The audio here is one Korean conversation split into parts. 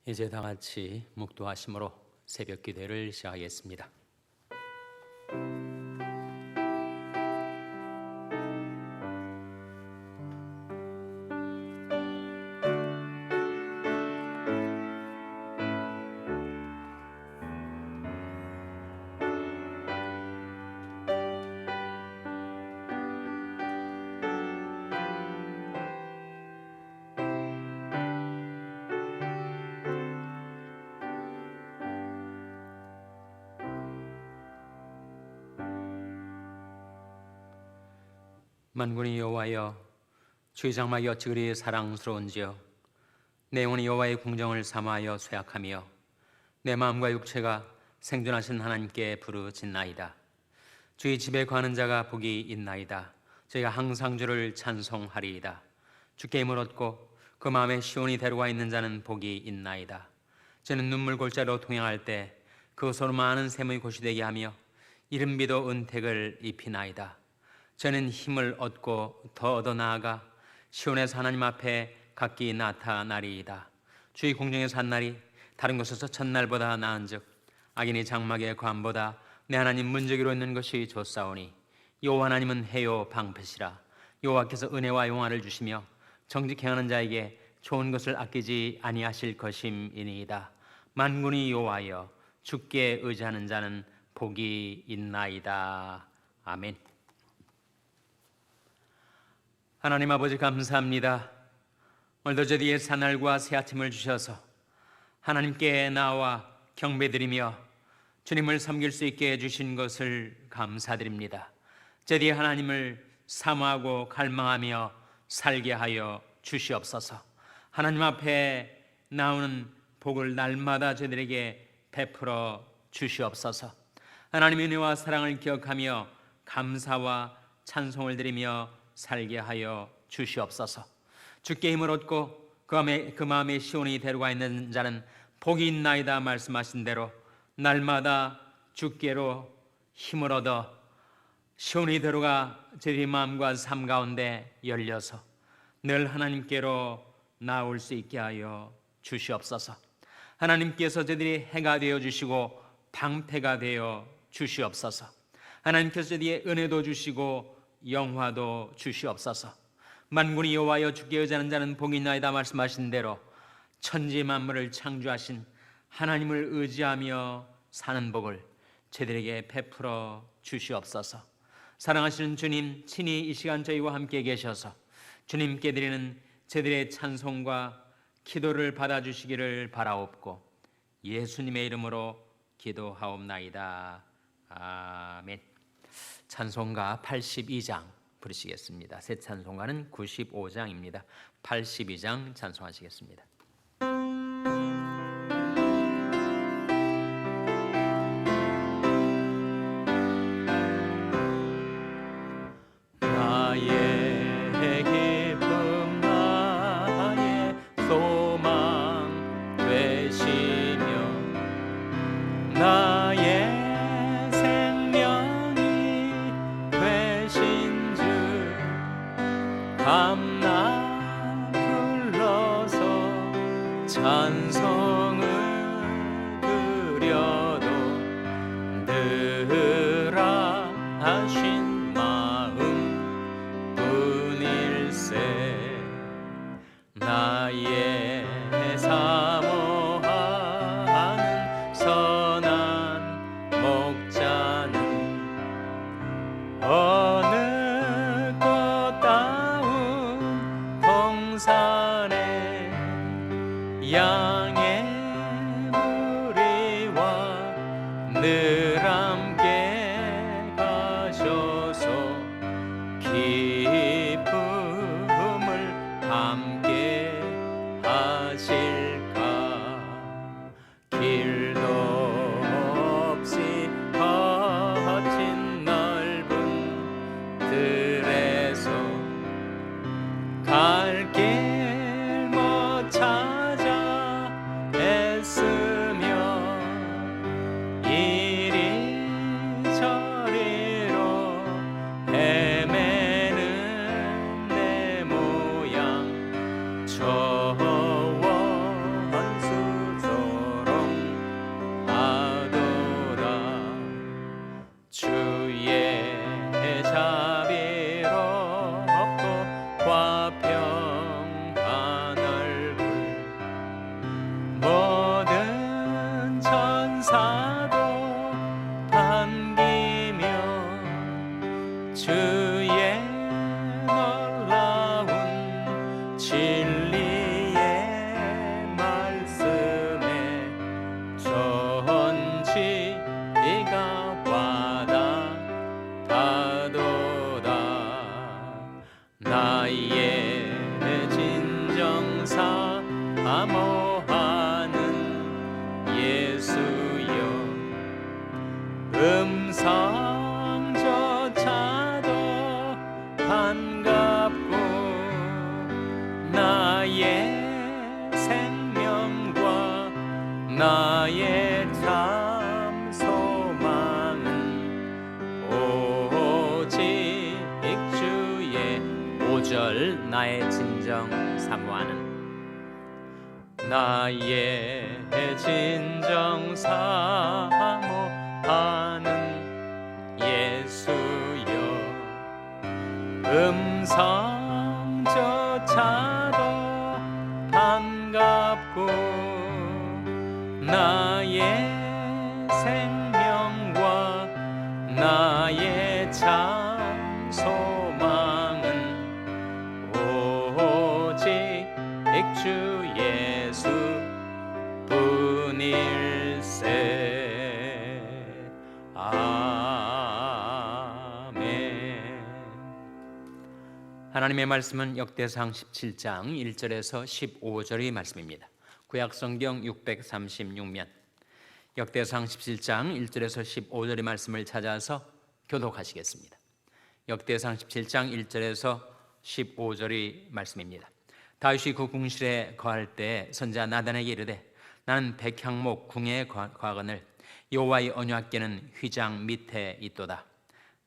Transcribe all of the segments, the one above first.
이제 다 같이 묵도하심으로 새벽 기도를 시작하겠습니다. 만군의 여호와여, 주의 장막이 어찌 그리 사랑스러운지요. 내 영혼이 여호와의 궁정을 사모하여 쇠약하며 내 마음과 육체가 생존하신 하나님께 부르짖나이다. 주의 집에 거하는 자가 복이 있나이다. 저희가 항상 주를 찬송하리이다. 주께 힘을 얻고 그 마음에 시온이 데려가 있는 자는 복이 있나이다. 저는 눈물 골짜기로 통행할 때 그것으로 많은 샘의 곳이 되게 하며 이른비도 은택을 입히나이다. 저는 힘을 얻고 더 얻어 나아가 시온에서 하나님 앞에 각기 나타나리이다. 주의 궁정에서 한 날이 다른 곳에서 첫날보다 나은즉 악인이 장막의 관보다 내 하나님 문지기로 있는 것이 좋사오니 여호와 하나님은 해요 방패시라. 여호와께서 은혜와 용화를 주시며 정직 행하는 자에게 좋은 것을 아끼지 아니하실 것임이니이다. 만군의 여호와여, 주께 의지하는 자는 복이 있나이다. 아멘. 하나님 아버지 감사합니다. 오늘도 저희에게 새날과 새 아침을 주셔서 하나님께 나와 경배드리며 주님을 섬길 수 있게 해주신 것을 감사드립니다. 저희들이 하나님을 사모하고 갈망하며 살게 하여 주시옵소서. 하나님 앞에 나오는 복을 날마다 저희들에게 베풀어 주시옵소서. 하나님의 은혜와 사랑을 기억하며 감사와 찬송을 드리며 살게 하여 주시옵소서. 주께 힘을 얻고 그 마음에 시온이 데려가 있는 자는 복이 있나이다 말씀하신 대로 날마다 주께로 힘을 얻어 시온이 데려가 저희 마음과 삶 가운데 열려서 늘 하나님께로 나올 수 있게 하여 주시옵소서. 하나님께서 저희들이 해가 되어 주시고 방패가 되어 주시옵소서. 하나님께서 저희에게 은혜도 주시고 영화도 주시옵소서. 만군의 여호와여, 주께 의지하는 자는 복이 있나이다 말씀하신 대로 천지 만물을 창조하신 하나님을 의지하며 사는 복을 저희들에게 베풀어 주시옵소서. 사랑하시는 주님, 친히 이 시간 저희와 함께 계셔서 주님께 드리는 저희들의 찬송과 기도를 받아주시기를 바라옵고 예수님의 이름으로 기도하옵나이다. 아멘. 찬송가 82장 부르시겠습니다. 새 찬송가는 95장입니다. 82장 찬송하시겠습니다. 나의 기쁨 나의 소망 되시며 나의 밤낮 불러서 찬송을 드려도 늘아 하신 마음 뿐일세. 나의 사모하는 선한 목자는 산에 양의 무리와 늘 함께 가셔서 기쁨을 함께 하실까. 길도 없이 거친 넓은 들에서 갈 길 못 찾아 애쓰며 이리저리로 헤매는 내 모양 저 원수 평한 얼굴 모든 천사도 반기며 주의 놀라운 진리의 말씀에 천지가 받아가도다. 나의 진정 사모하는 예수여, 음성조차도 반갑고 나의 생명과 나의 참 소망은 오직 주의 5절 나의 진정 사모하는 나의 진정 사모하는 예수여, 음성조차도 반갑고 나의 생명과 나의 참 소망은 오직 주 예수 뿐일세. 아멘. 하나님의 말씀은 역대상 17장 1절에서 15절의 말씀입니다. 구약성경 636면 역대상 17장 1절에서 15절의 말씀을 찾아서 교독하시겠습니다. 역대상 17장 1절에서 15절의 말씀입니다. 다윗이 그 궁실에 거할 때 선지자 나단에게 이르되 나는 백향목 궁에 거하거늘 여호와의 언약궤는 휘장 밑에 있도다.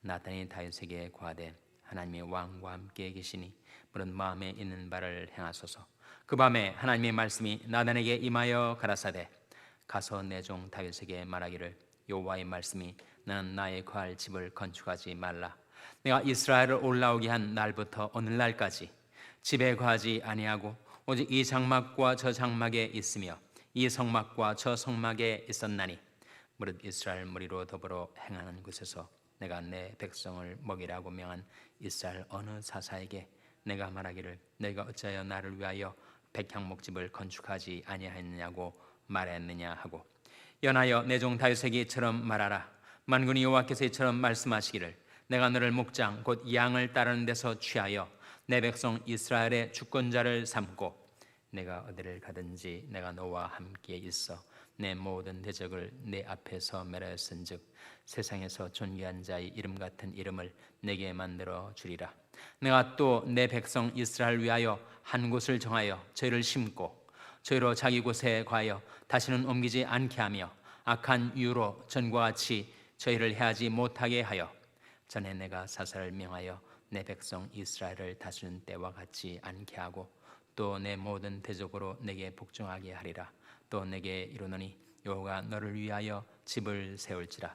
나단이 다윗에게 고하되 하나님의 왕과 함께 계시니 물은 마음에 있는 바를 행하소서. 그 밤에 하나님의 말씀이 나단에게 임하여 가라사대 가서 내 종 다윗에게 말하기를 여호와의 말씀이 나는 나의 거할 집을 건축하지 말라. 내가 이스라엘을 올라오게 한 날부터 오늘날까지 집에 거하지 아니하고 오직 이 장막과 저 장막에 있으며 이 성막과 저 성막에 있었나니 무릇 이스라엘 무리로 더불어 행하는 곳에서 내가 내 백성을 먹이라고 명한 이스라엘 어느 사사에게 내가 말하기를 내가 어찌하여 나를 위하여 백향목집을 건축하지 아니하였느냐고 말했느냐 하고 연하여 내 종 다윗에게 이처럼 말하라. 만군의 여호와께서 이처럼 말씀하시기를 내가 너를 목장 곧 양을 따르는 데서 취하여 내 백성 이스라엘의 주권자를 삼고 내가 어디를 가든지 내가 너와 함께 있어 내 모든 대적을 내 앞에서 멸하였은즉 세상에서 존귀한 자의 이름 같은 이름을 내게 만들어 주리라. 내가 또 내 백성 이스라엘 위하여 한 곳을 정하여 저희를 심고 저희로 자기 곳에 거하여 다시는 옮기지 않게 하며 악한 이유로 전과 같이 저희를 해하지 못하게 하여 전에 내가 사사를 명하여 내 백성 이스라엘을 다스리는 때와 같이 않게 하고 또 내 모든 대적으로 내게 복종하게 하리라. 또 내게 이르노니 여호와가 너를 위하여 집을 세울지라.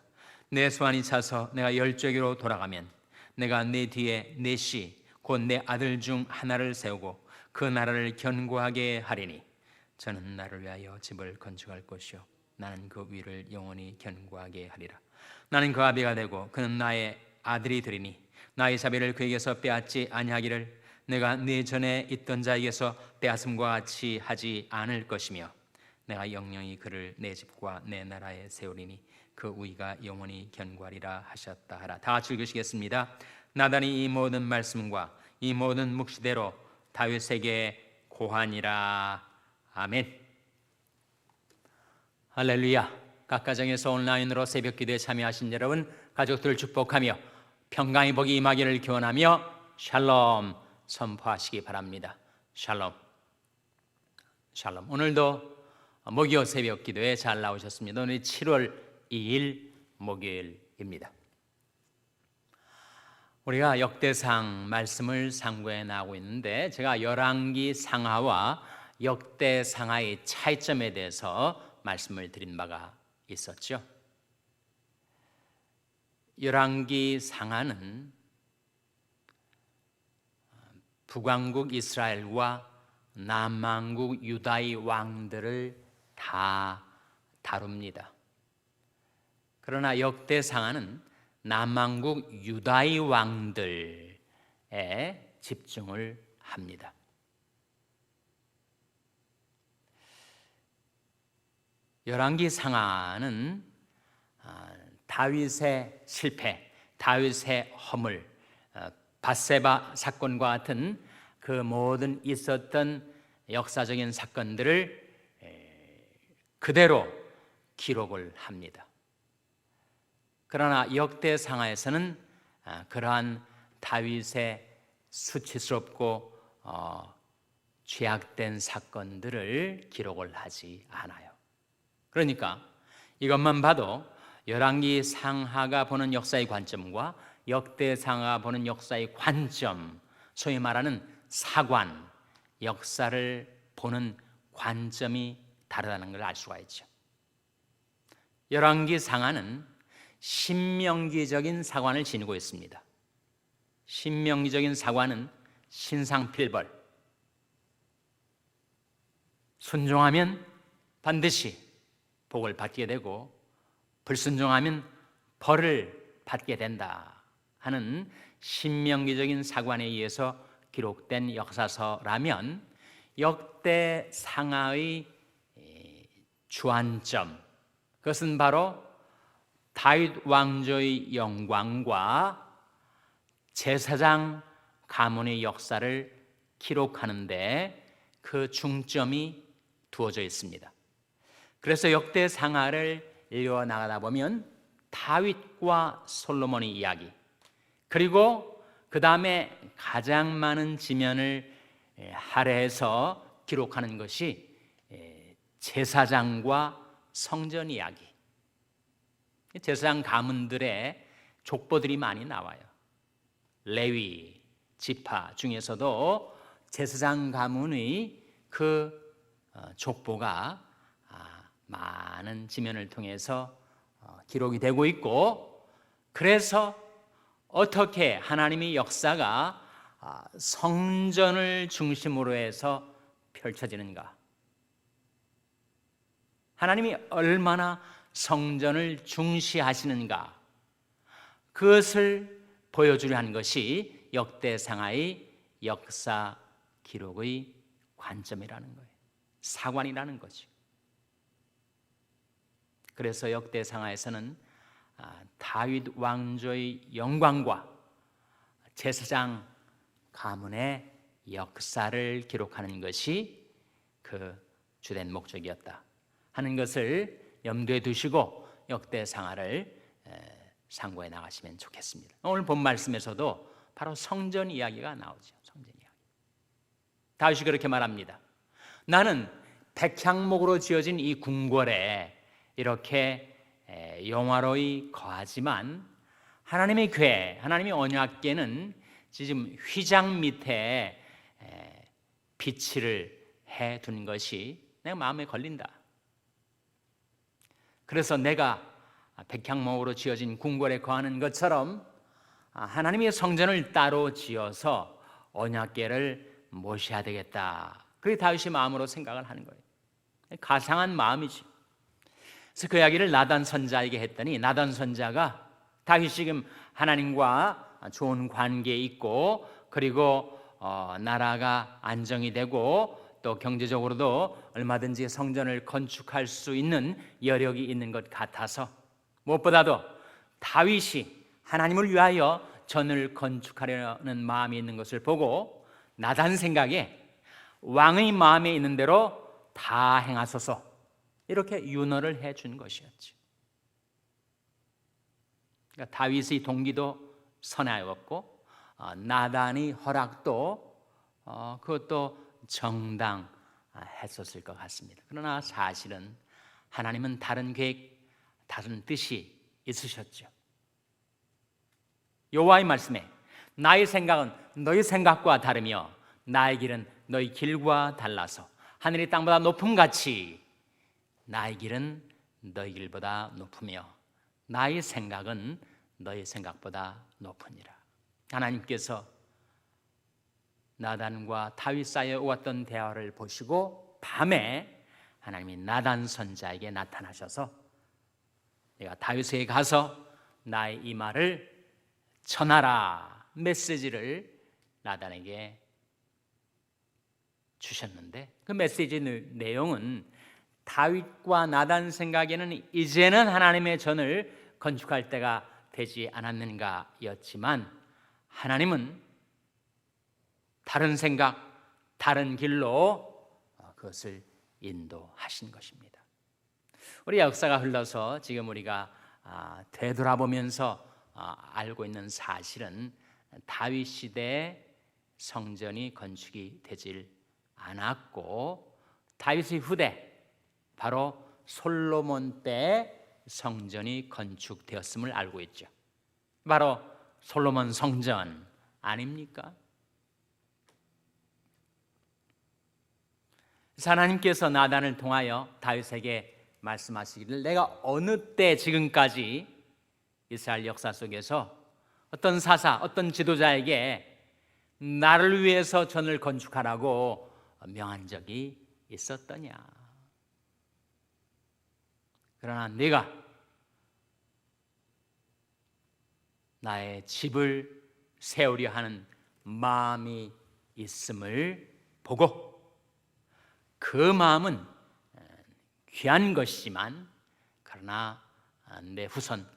내 소환이 차서 내가 열조기로 돌아가면 내가 내 뒤에 내 씨 곧 내 아들 중 하나를 세우고 그 나라를 견고하게 하리니 저는 나를 위하여 집을 건축할 것이요 나는 그 위를 영원히 견고하게 하리라. 나는 그 아비가 되고 그는 나의 아들이 되리니 나의 자비를 그에게서 빼앗지 아니하기를 내가 네 전에 있던 자에게서 빼앗음과 같이 하지 않을 것이며 내가 영영이 그를 내 집과 내 나라에 세우리니 그 우위가 영원히 견고하리라 하셨다 하라. 다 같이 읽으시겠습니다. 나단이 이 모든 말씀과 이 모든 묵시대로 다윗에게 고하니라. 아멘. 할렐루야. 각 가정에서 온라인으로 새벽기도에 참여하신 여러분 가족들 축복하며 평강의 복이 임하기를 기원하며 샬롬 선포하시기 바랍니다. 샬롬. 샬롬. 오늘도 목요 새벽기도에 잘 나오셨습니다. 오늘 7월 2일 목요일입니다. 우리가 역대상 말씀을 상고해 나가고 있는데 제가 열왕기 상하와 역대상하의 차이점에 대해서 말씀을 드린 바가 있었죠. 열왕기 상하는 북왕국 이스라엘과 남왕국 유다의 왕들을 다 다룹니다. 그러나 역대상하는 남왕국 유다의 왕들에 집중을 합니다. 열왕기 상하는 다윗의 실패, 다윗의 허물, 밧세바 사건과 같은 그 모든 있었던 역사적인 사건들을 그대로 기록을 합니다. 그러나 역대상하에서는 그러한 다윗의 수치스럽고 죄악된 사건들을 기록을 하지 않아요. 그러니까 이것만 봐도 열왕기 상하가 보는 역사의 관점과 역대상하가 보는 역사의 관점, 소위 말하는 사관, 역사를 보는 관점이 다르다는 걸 알 수가 있죠. 열왕기 상하는 신명기적인 사관을 지니고 있습니다. 신명기적인 사관은 신상필벌, 순종하면 반드시 복을 받게 되고 불순종하면 벌을 받게 된다 하는 신명기적인 사관에 의해서 기록된 역사서라면, 역대상하의 주안점, 그것은 바로 다윗 왕조의 영광과 제사장 가문의 역사를 기록하는데 그 중점이 두어져 있습니다. 그래서 역대상하를 읽어나가다 보면 다윗과 솔로몬의 이야기, 그리고 그 다음에 가장 많은 지면을 할애해서 기록하는 것이 제사장과 성전 이야기. 제사장 가문들의 족보들이 많이 나와요. 레위 지파 중에서도 제사장 가문의 그 족보가 많은 지면을 통해서 기록이 되고 있고, 그래서 어떻게 하나님의 역사가 성전을 중심으로 해서 펼쳐지는가, 하나님이 얼마나 성전을 중시하시는가, 그것을 보여주려 한 것이 역대상하의 역사 기록의 관점이라는 거예요. 사관이라는 거죠. 그래서 역대상하에서는 다윗 왕조의 영광과 제사장 가문의 역사를 기록하는 것이 그 주된 목적이었다 하는 것을 염두에 두시고 역대상하를 상고해 나가시면 좋겠습니다. 오늘 본 말씀에서도 바로 성전 이야기가 나오죠. 성전 이야기. 다윗이 그렇게 말합니다. 나는 백향목으로 지어진 이 궁궐에 이렇게 영화로이 거하지만 하나님의 궤, 하나님의 언약궤는 지금 휘장 밑에 비치를 해둔 것이 내가 마음에 걸린다. 그래서 내가 백향목으로 지어진 궁궐에 거하는 것처럼 하나님의 성전을 따로 지어서 언약궤를 모셔야 되겠다. 그게 다윗의 마음으로 생각을 하는 거예요. 가상한 마음이지. 그래서 그 이야기를 나단 선자에게 했더니 나단 선자가 다윗이 지금 하나님과 좋은 관계에 있고, 그리고 나라가 안정이 되고 또 경제적으로도 얼마든지 성전을 건축할 수 있는 여력이 있는 것 같아서, 무엇보다도 다윗이 하나님을 위하여 전을 건축하려는 마음이 있는 것을 보고 나단 생각에 왕의 마음에 있는 대로 다 행하소서, 이렇게 윤허를 해준 것이었죠. 그러니까 다윗의 동기도 선하였고 나단의 허락도 그것도 정당했었을 것 같습니다. 그러나 사실은 하나님은 다른 계획, 다른 뜻이 있으셨죠. 여호와의 말씀에 나의 생각은 너희 생각과 다르며 나의 길은 너희 길과 달라서 하늘이 땅보다 높음같이 나의 길은 너희 길보다 높으며 나의 생각은 너희 생각보다 높으니라. 하나님께서 나단과 다윗 사이에 오갔던 대화를 보시고 밤에 하나님이 나단 선자에게 나타나셔서 내가 다윗에게 가서 나의 이 말을 전하라 메시지를 나단에게 주셨는데, 그 메시지 내용은 다윗과 나단 생각에는 이제는 하나님의 전을 건축할 때가 되지 않았는가 였지만, 하나님은 다른 생각, 다른 길로 그것을 인도하신 것입니다. 우리 역사가 흘러서 지금 우리가 되돌아보면서 알고 있는 사실은 다윗 시대에 성전이 건축이 되질 않았고, 다윗의 후대 바로 솔로몬 때 성전이 건축되었음을 알고 있죠. 바로 솔로몬 성전 아닙니까? 하나님께서 나단을 통하여 다윗에게 말씀하시기를, 내가 어느 때 지금까지 이스라엘 역사 속에서 어떤 사사, 어떤 지도자에게 나를 위해서 전을 건축하라고 명한 적이 있었더냐. 그러나 네가 나의 집을 세우려 하는 마음이 있음을 보고, 그 마음은 귀한 것이지만 그러나 내 후손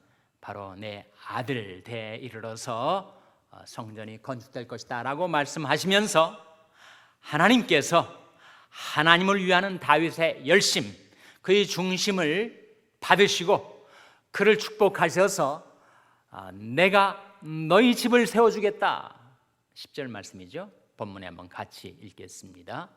바로 내 아들 대에 이르러서 성전이 건축될 것이다 라고 말씀하시면서, 하나님께서 하나님을 위하는 다윗의 열심, 그의 중심을 받으시고 그를 축복하셔서 내가 너희 집을 세워주겠다, 10절 말씀이죠. 본문에 한번 같이 읽겠습니다.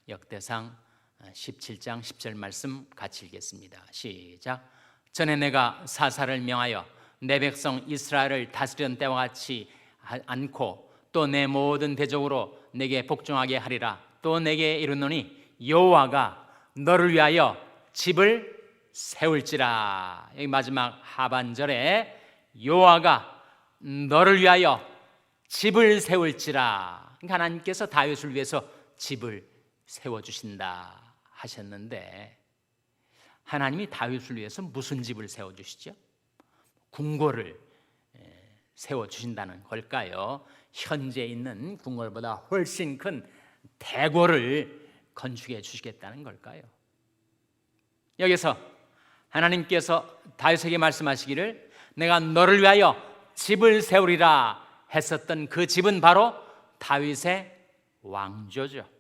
역대상 17장 10절 말씀 같이 읽겠습니다. 시작. 전에 내가 사사를 명하여 내 백성 이스라엘을 다스리던 때와 같이 않고 또 내 모든 대적으로 내게 복종하게 하리라. 또 내게 이르노니 여호와가 너를 위하여 집을 세울지라. 여기 마지막 하반절에 여호와가 너를 위하여 집을 세울지라. 그러니까 하나님께서 다윗을 위해서 집을 세워주신다 하셨는데, 하나님이 다윗을 위해서 무슨 집을 세워주시죠? 궁궐을 세워주신다는 걸까요? 현재 있는 궁궐보다 훨씬 큰 대궐을 건축해 주시겠다는 걸까요? 여기서 하나님께서 다윗에게 말씀하시기를, 내가 너를 위하여 집을 세우리라 했었던 그 집은 바로 다윗의 왕조죠.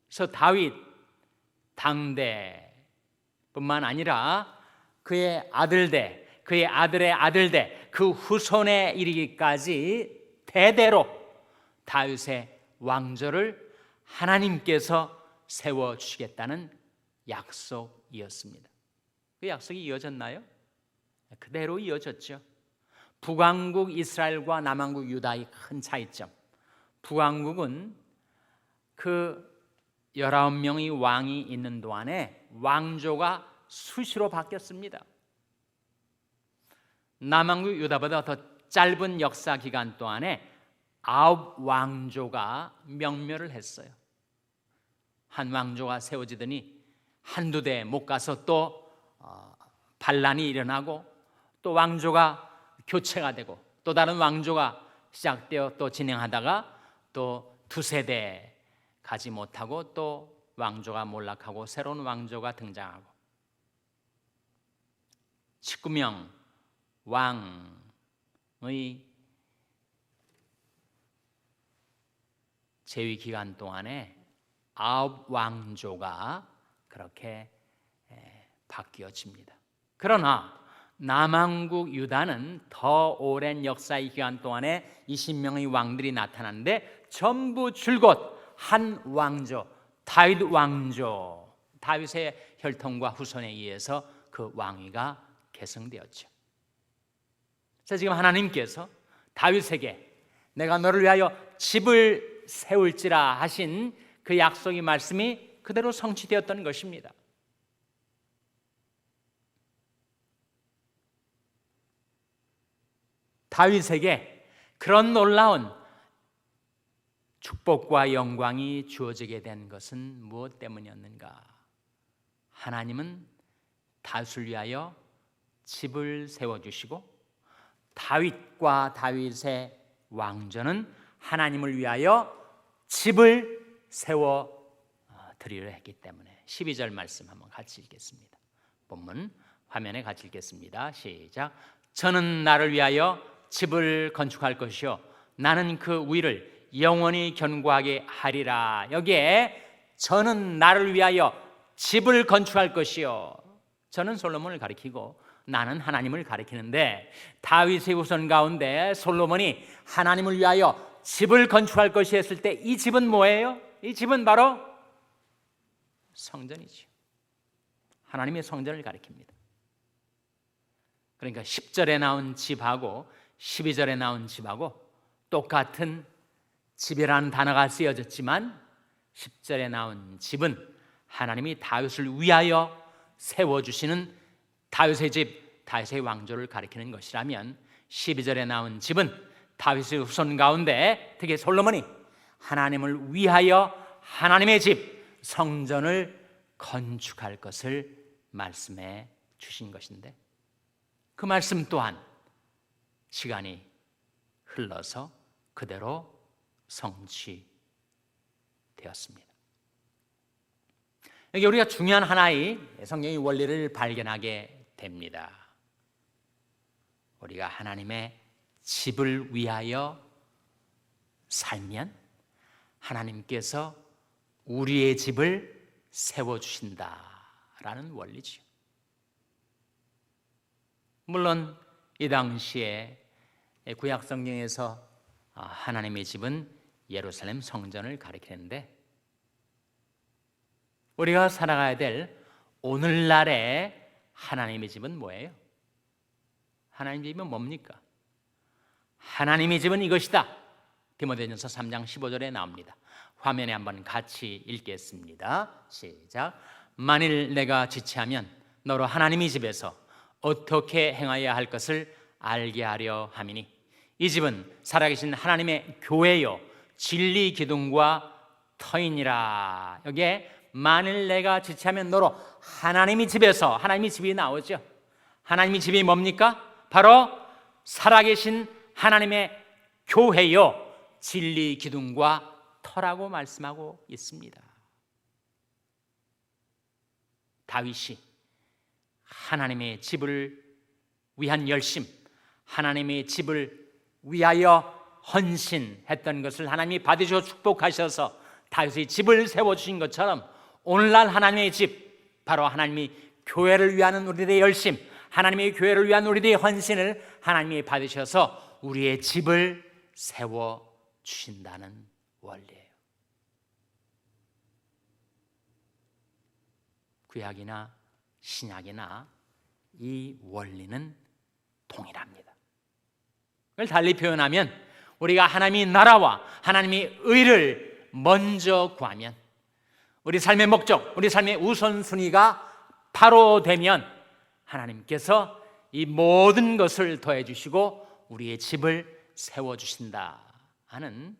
그래서 다윗 당대뿐만 아니라 그의 아들대, 그의 아들의 아들대, 그 후손에 이르기까지 대대로 다윗의 왕조를 하나님께서 세워주시겠다는 약속이었습니다. 그 약속이 이어졌나요? 그대로 이어졌죠. 북왕국 이스라엘과 남왕국 유다의 큰 차이점, 북왕국은 그 19명의 왕이 있는 동안에 왕조가 수시로 바뀌었습니다. 남왕국 유다보다 더 짧은 역사 기간 동안에 9왕조가 명멸을 했어요. 한 왕조가 세워지더니 한두 대 못 가서 또 반란이 일어나고, 또 왕조가 교체가 되고, 또 다른 왕조가 시작되어 또 진행하다가 또 두세 대 가지 못하고 또 왕조가 몰락하고 새로운 왕조가 등장하고, 19명 왕의 재위 기간 동안에 9왕조가 그렇게 바뀌어집니다. 그러나 남왕국 유다는 더 오랜 역사의 기간 동안에 20명의 왕들이 나타났는데, 전부 줄곧 한 왕조, 다윗 왕조, 다윗의 혈통과 후손에 의해서 그 왕위가 계승되었죠. 그래서 지금 하나님께서 다윗에게 내가 너를 위하여 집을 세울지라 하신 그 약속의 말씀이 그대로 성취되었던 것입니다. 다윗에게 그런 놀라운 축복과 영광이 주어지게 된 것은 무엇 때문이었는가? 하나님은 다윗을 위하여 집을 세워주시고 다윗과 다윗의 왕조는 하나님을 위하여 집을 세워 드리려 했기 때문에 12절 말씀 한번 같이 읽겠습니다. 본문 화면에 같이 읽겠습니다. 시작. 저는 나를 위하여 집을 건축할 것이요 나는 그 위를 영원히 견고하게 하리라. 여기에 저는 나를 위하여 집을 건축할 것이요, 저는 솔로몬을 가리키고 나는 하나님을 가리키는데 다윗의 후손 가운데 솔로몬이 하나님을 위하여 집을 건축할 것이 했을 때 이 집은 뭐예요? 이 집은 바로 성전이죠. 하나님의 성전을 가리킵니다. 그러니까 10절에 나온 집하고 12절에 나온 집하고 똑같은 집이라는 단어가 쓰여졌지만 10절에 나온 집은 하나님이 다윗을 위하여 세워주시는 다윗의 집, 다윗의 왕조를 가리키는 것이라면 12절에 나온 집은 다윗의 후손 가운데 특히 솔로몬이 하나님을 위하여 하나님의 집, 성전을 건축할 것을 말씀해 주신 것인데 그 말씀 또한 시간이 흘러서 그대로 성취되었습니다. 여기 우리가 중요한 하나의 성경의 원리를 발견하게 됩니다. 우리가 하나님의 집을 위하여 살면 하나님께서 우리의 집을 세워주신다라는 원리죠. 물론 이 당시에 구약 성경에서 하나님의 집은 예루살렘 성전을 가리키는데 우리가 살아가야 될 오늘날의 하나님의 집은 뭐예요? 하나님의 집은 뭡니까? 하나님의 집은 이것이다. 디모데전서 3장 15절에 나옵니다. 화면에 한번 같이 읽겠습니다. 시작. 만일 내가 지체하면 너로 하나님의 집에서 어떻게 행하여야 할 것을 알게 하려 함이니 이 집은 살아계신 하나님의 교회요 진리 기둥과 터이니라. 여기에 만일 내가 지체하면 너로 하나님의 집에서, 하나님의 집이 나오죠. 하나님의 집이 뭡니까? 바로 살아계신 하나님의 교회요 진리 기둥과 터라고 말씀하고 있습니다. 다윗이 하나님의 집을 위한 열심, 하나님의 집을 위하여 헌신했던 것을 하나님이 받으시고 축복하셔서 다윗의 집을 세워주신 것처럼 오늘날 하나님의 집, 바로 하나님이 교회를 위한 우리들의 열심, 하나님의 교회를 위한 우리들의 헌신을 하나님이 받으셔서 우리의 집을 세워주신다는 원리예요. 구약이나 신약이나 이 원리는 동일합니다. 그걸 달리 표현하면 우리가 하나님의 나라와 하나님의 의를 먼저 구하면 우리 삶의 목적, 우리 삶의 우선순위가 바로 되면 하나님께서 이 모든 것을 더해 주시고 우리의 집을 세워주신다 하는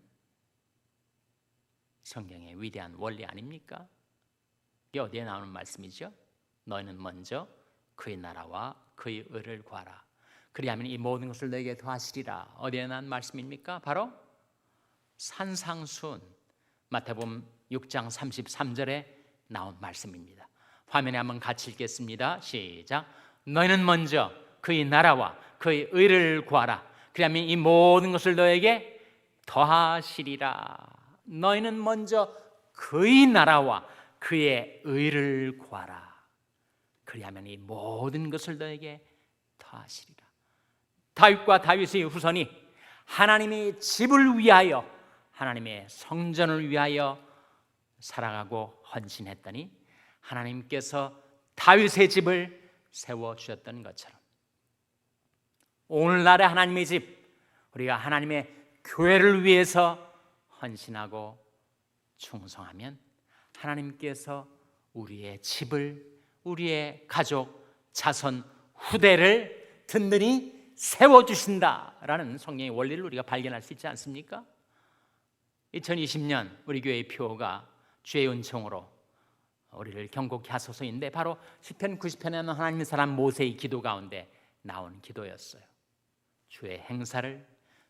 성경의 위대한 원리 아닙니까? 이게 어디에 나오는 말씀이죠? 너희는 먼저 그의 나라와 그의 의를 구하라. 그리하면 이 모든 것을 너에게 더하시리라. 어디에 난 말씀입니까? 바로 산상수훈 마태복음 6장 33절에 나온 말씀입니다. 화면에 한번 같이 읽겠습니다. 시작. 너희는 먼저 그의 나라와 그의 의를 구하라. 그리하면 이 모든 것을 너에게 더하시리라. 너희는 먼저 그의 나라와 그의 의를 구하라. 그리하면 이 모든 것을 너에게 더하시리라. 다윗과 다윗의 후손이 하나님의 집을 위하여, 하나님의 성전을 위하여 살아가고 헌신했더니 하나님께서 다윗의 집을 세워주셨던 것처럼 오늘날의 하나님의 집, 우리가 하나님의 교회를 위해서 헌신하고 충성하면 하나님께서 우리의 집을, 우리의 가족, 자손, 후대를 든든히 세워주신다라는 성경의 원리를 우리가 발견할 수 있지 않습니까? 2020년 우리 교회의 표어가 주의 은총으로 우리를 경고케 하소서인데, 바로 시편 90편에는 하나님의 사람 모세의 기도 가운데 나온 기도였어요. 주의 행사를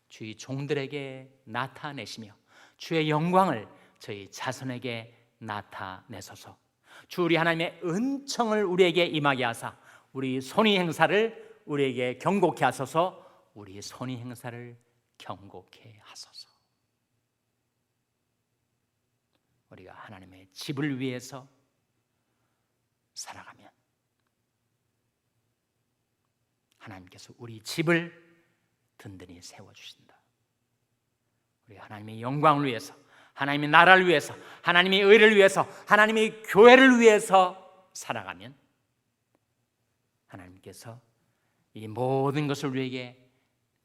주의 종들에게 나타내시며 주의 영광을 저희 자손에게 나타내소서. 주 우리 하나님의 은총을 우리에게 임하게 하사 우리 손의 행사를 우리에게 경고케 하소서. 우리 손의 행사를 경고케 하소서. 우리가 하나님의 집을 위해서 살아가면 하나님께서 우리 집을 든든히 세워주신다. 우리 하나님의 영광을 위해서, 하나님의 나라를 위해서, 하나님의 의를 위해서, 하나님의 교회를 위해서 살아가면 하나님께서 이 모든 것을 우리에게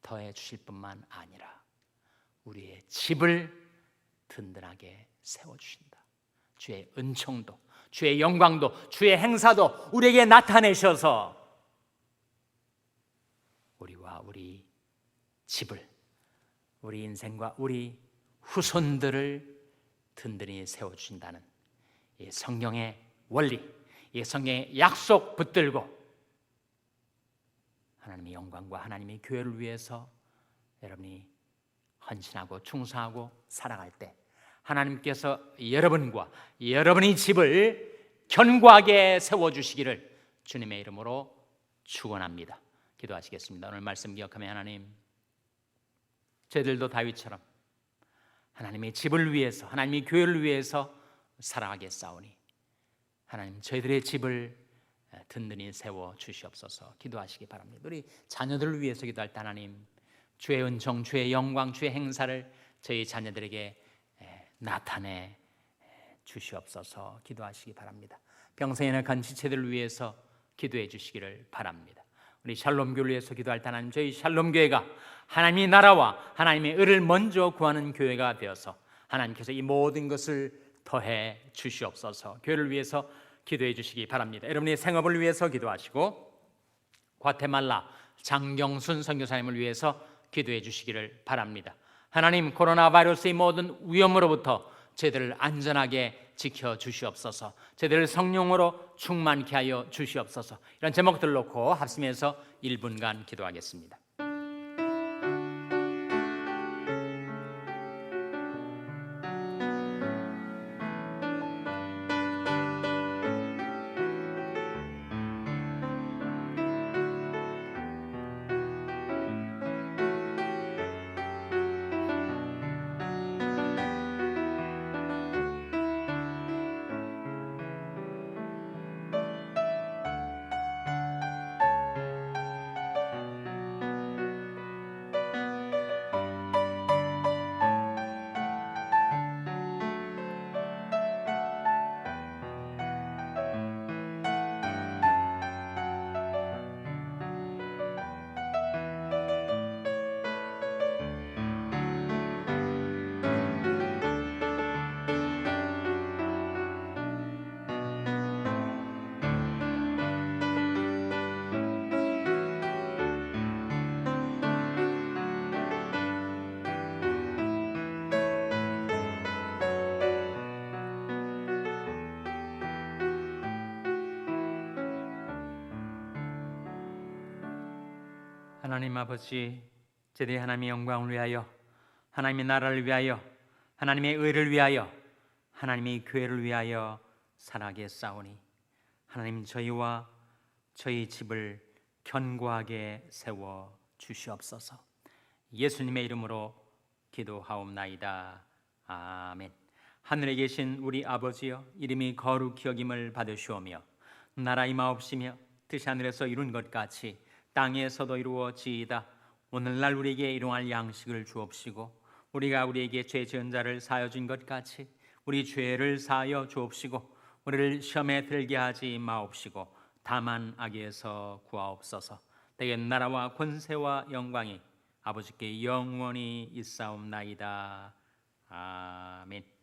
더해 주실 뿐만 아니라 우리의 집을 든든하게 세워주신다. 주의 은총도, 주의 영광도, 주의 행사도 우리에게 나타내셔서 우리와 우리 집을, 우리 인생과 우리 후손들을 든든히 세워주신다는 이 성경의 원리, 이 성경의 약속 붙들고 하나님의 영광과 하나님의 교회를 위해서 여러분이 헌신하고 충성하고 살아갈 때 하나님께서 여러분과 여러분의 집을 견고하게 세워주시기를 주님의 이름으로 축원합니다. 기도하시겠습니다. 오늘 말씀 기억하며, 하나님, 저희들도 다윗처럼 하나님의 집을 위해서, 하나님의 교회를 위해서 살아가겠사오니 하나님, 저희들의 집을 든든히 세워 주시옵소서. 기도하시기 바랍니다. 우리 자녀들을 위해서 기도할 때 하나님, 주의 은총, 주의 영광, 주의 행사를 저희 자녀들에게 나타내 주시옵소서. 기도하시기 바랍니다. 평생에 낙한 지체들을 위해서 기도해 주시기를 바랍니다. 우리 샬롬교를 위해서 기도할 때 하나님, 저희 샬롬교회가 하나님의 나라와 하나님의 의를 먼저 구하는 교회가 되어서 하나님께서 이 모든 것을 더해 주시옵소서. 교회를 위해서 기도해 주시기 바랍니다. 여러분의 생업을 위해서 기도하시고, 과테말라 장경순 선교사님을 위해서 기도해 주시기를 바랍니다. 하나님, 코로나 바이러스의 모든 위험으로부터 저희들을 안전하게 지켜 주시옵소서. 저희들을 성령으로 충만케 하여 주시옵소서. 이런 제목들 놓고 합심해서 1분간 기도하겠습니다. 하나님 아버지, 저희들이 하나님의 영광을 위하여, 하나님의 나라를 위하여, 하나님의 의를 위하여, 하나님의 교회를 위하여 살아가겠사오니 하나님, 저희와 저희 집을 견고하게 세워 주시옵소서. 예수님의 이름으로 기도하옵나이다. 아멘. 하늘에 계신 우리 아버지여, 이름이 거룩히 여김을 받으시오며 나라 임하옵시며 뜻이 하늘에서 이룬 것 같이 땅에서도 이루어지이다. 오늘날 우리에게 일용할 양식을 주옵시고, 우리가 우리에게 죄 지은 자를 사하여 준 것 같이 우리 죄를 사하여 주옵시고, 우리를 시험에 들게 하지 마옵시고 다만 악에서 구하옵소서. 대개 나라와 권세와 영광이 아버지께 영원히 있사옵나이다. 아멘.